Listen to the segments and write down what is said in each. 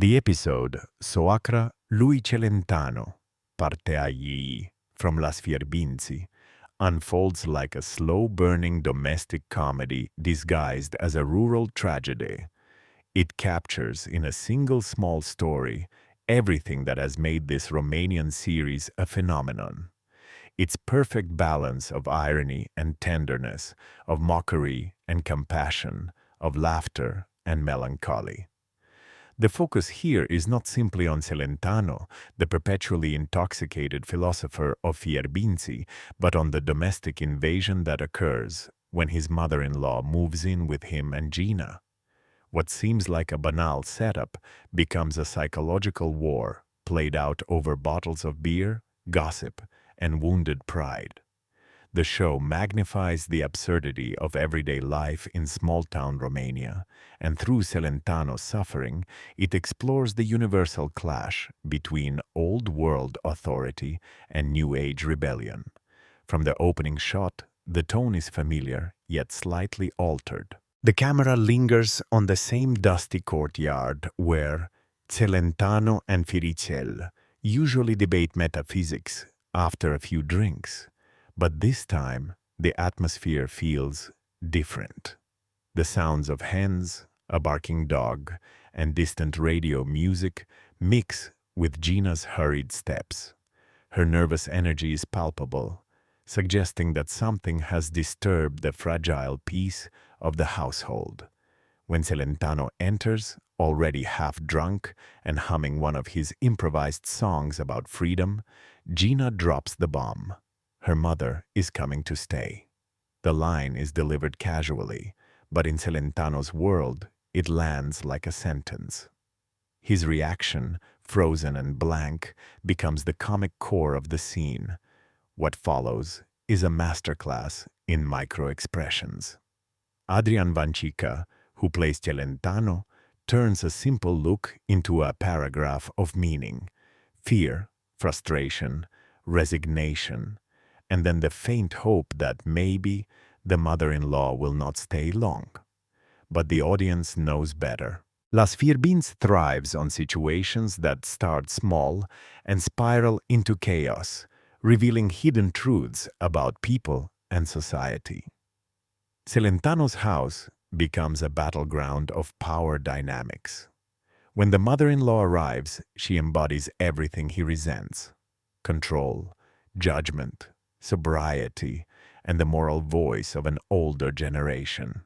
The episode Soacra lui Celentano, parte agli from Las Fierbinți, unfolds like a slow-burning domestic comedy disguised as a rural tragedy. It captures in a single small story everything that has made this Romanian series a phenomenon. Its perfect balance of irony and tenderness, of mockery and compassion, of laughter and melancholy. The focus here is not simply on Celentano, the perpetually intoxicated philosopher of Fierbinți, but on the domestic invasion that occurs when his mother-in-law moves in with him and Gina. What seems like a banal setup becomes a psychological war played out over bottles of beer, gossip, and wounded pride. The show magnifies the absurdity of everyday life in small-town Romania, and through Celentano's suffering, it explores the universal clash between old-world authority and new-age rebellion. From the opening shot, the tone is familiar, yet slightly altered. The camera lingers on the same dusty courtyard where Celentano and Fierbinți usually debate metaphysics after a few drinks. But this time, the atmosphere feels different. The sounds of hens, a barking dog, and distant radio music mix with Gina's hurried steps. Her nervous energy is palpable, suggesting that something has disturbed the fragile peace of the household. When Celentano enters, already half drunk and humming one of his improvised songs about freedom, Gina drops the bomb. Her mother is coming to stay. The line is delivered casually, but in Celentano's world, it lands like a sentence. His reaction, frozen and blank, becomes the comic core of the scene. What follows is a masterclass in micro-expressions. Adrian Vancica, who plays Celentano, turns a simple look into a paragraph of meaning. Fear, frustration, resignation, and then the faint hope that maybe the mother-in-law will not stay long. But the audience knows better. Las Fierbinți thrives on situations that start small and spiral into chaos, revealing hidden truths about people and society. Celentano's house becomes a battleground of power dynamics. When the mother-in-law arrives, she embodies everything he resents: control, judgment, sobriety, and the moral voice of an older generation.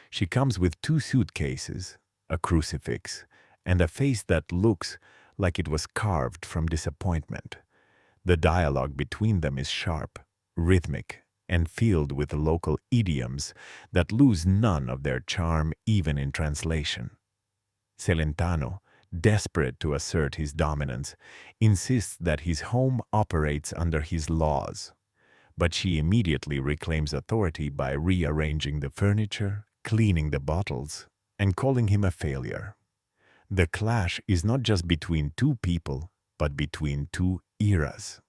She comes with 2 suitcases, a crucifix, and a face that looks like it was carved from disappointment. The dialogue between them is sharp, rhythmic, and filled with local idioms that lose none of their charm even in translation. Celentano, desperate to assert his dominance, insists that his home operates under his laws. But she immediately reclaims authority by rearranging the furniture, cleaning the bottles, and calling him a failure. The clash is not just between 2 people, but between 2 eras.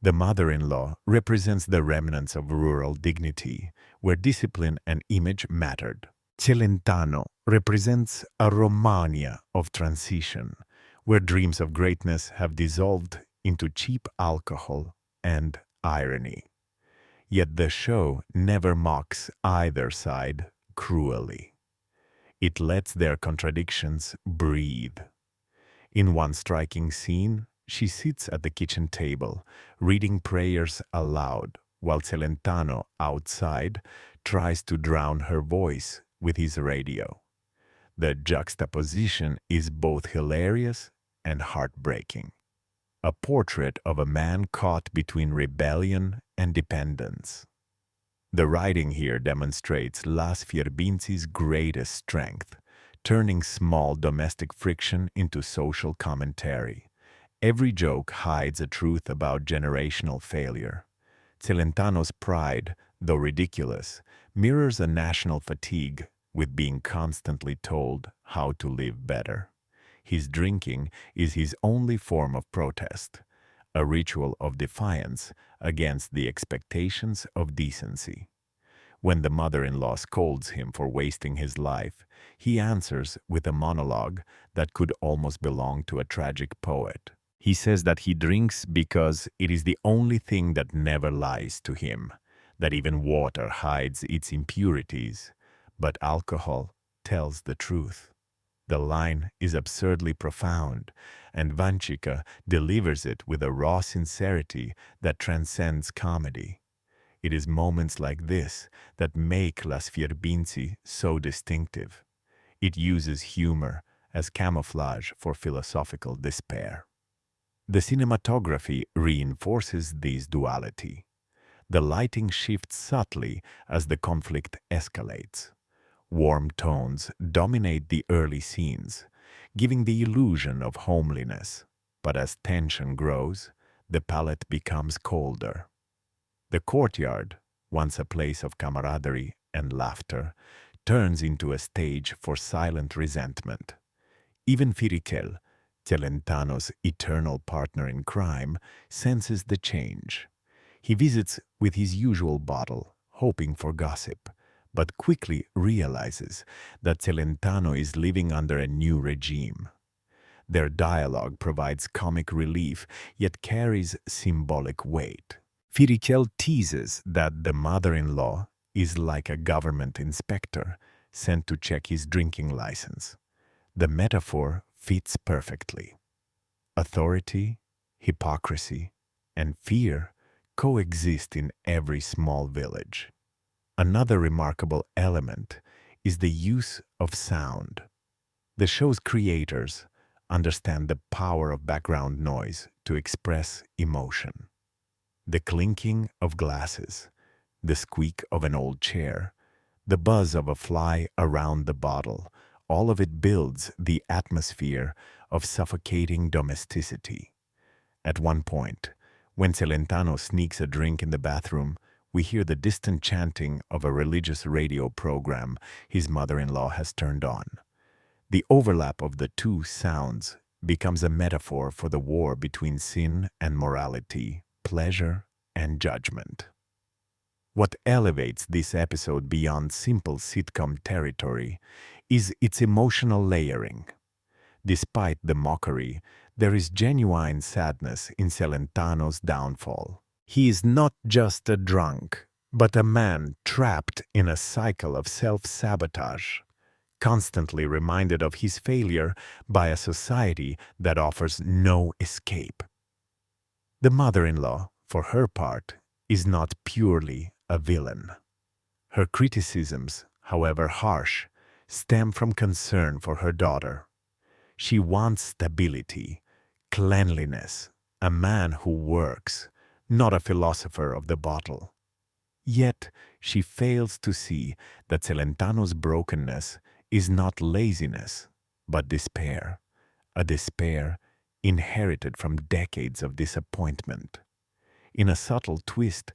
The mother-in-law represents the remnants of rural dignity, where discipline and image mattered. Celentano represents a Romania of transition, where dreams of greatness have dissolved into cheap alcohol and irony. Yet the show never mocks either side cruelly. It lets their contradictions breathe. In one striking scene, she sits at the kitchen table, reading prayers aloud, while Celentano, outside, tries to drown her voice with his radio. The juxtaposition is both hilarious and heartbreaking. A portrait of a man caught between rebellion and dependence. The writing here demonstrates Las Fierbinți's greatest strength, turning small domestic friction into social commentary. Every joke hides a truth about generational failure. Celentano's pride, though ridiculous, mirrors a national fatigue with being constantly told how to live better. His drinking is his only form of protest, a ritual of defiance against the expectations of decency. When the mother-in-law scolds him for wasting his life, he answers with a monologue that could almost belong to a tragic poet. He says that he drinks because it is the only thing that never lies to him, that even water hides its impurities, but alcohol tells the truth. The line is absurdly profound, and Vanchika delivers it with a raw sincerity that transcends comedy. It is moments like this that make Las Fierbinți so distinctive. It uses humor as camouflage for philosophical despair. The cinematography reinforces this duality. The lighting shifts subtly as the conflict escalates. Warm tones dominate the early scenes, giving the illusion of homeliness. But as tension grows, the palette becomes colder. The courtyard, once a place of camaraderie and laughter, turns into a stage for silent resentment. Even Fierbinți, Celentano's eternal partner in crime, senses the change. He visits with his usual bottle, hoping for gossip, but quickly realizes that Celentano is living under a new regime. Their dialogue provides comic relief, yet carries symbolic weight. Fierbinți teases that the mother-in-law is like a government inspector sent to check his drinking license. The metaphor fits perfectly. Authority, hypocrisy, and fear coexist in every small village. Another remarkable element is the use of sound. The show's creators understand the power of background noise to express emotion. The clinking of glasses, the squeak of an old chair, the buzz of a fly around the bottle, all of it builds the atmosphere of suffocating domesticity. At one point, when Celentano sneaks a drink in the bathroom, we hear the distant chanting of a religious radio program his mother-in-law has turned on. The overlap of the two sounds becomes a metaphor for the war between sin and morality, pleasure and judgment. What elevates this episode beyond simple sitcom territory is its emotional layering. Despite the mockery, there is genuine sadness in Celentano's downfall. He is not just a drunk, but a man trapped in a cycle of self-sabotage, constantly reminded of his failure by a society that offers no escape. The mother-in-law, for her part, is not purely a villain. Her criticisms, however harsh, stem from concern for her daughter. She wants stability, cleanliness, a man who works, not a philosopher of the bottle. Yet she fails to see that Celentano's brokenness is not laziness, but despair, a despair inherited from decades of disappointment. In a subtle twist,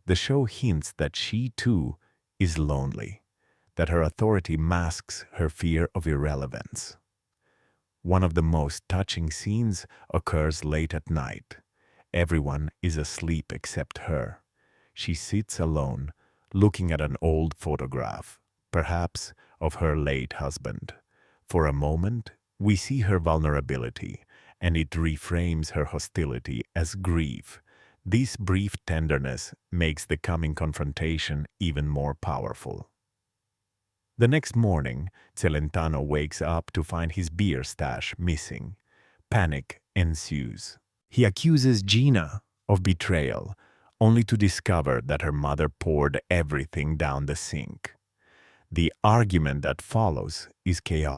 the show hints that she, too, is lonely, that her authority masks her fear of irrelevance. One of the most touching scenes occurs late at night. Everyone is asleep except her. She sits alone, looking at an old photograph, perhaps of her late husband. For a moment, we see her vulnerability, and it reframes her hostility as grief. This brief tenderness makes the coming confrontation even more powerful. The next morning, Celentano wakes up to find his beer stash missing. Panic ensues. He accuses Gina of betrayal, only to discover that her mother poured everything down the sink. The argument that follows is chaotic.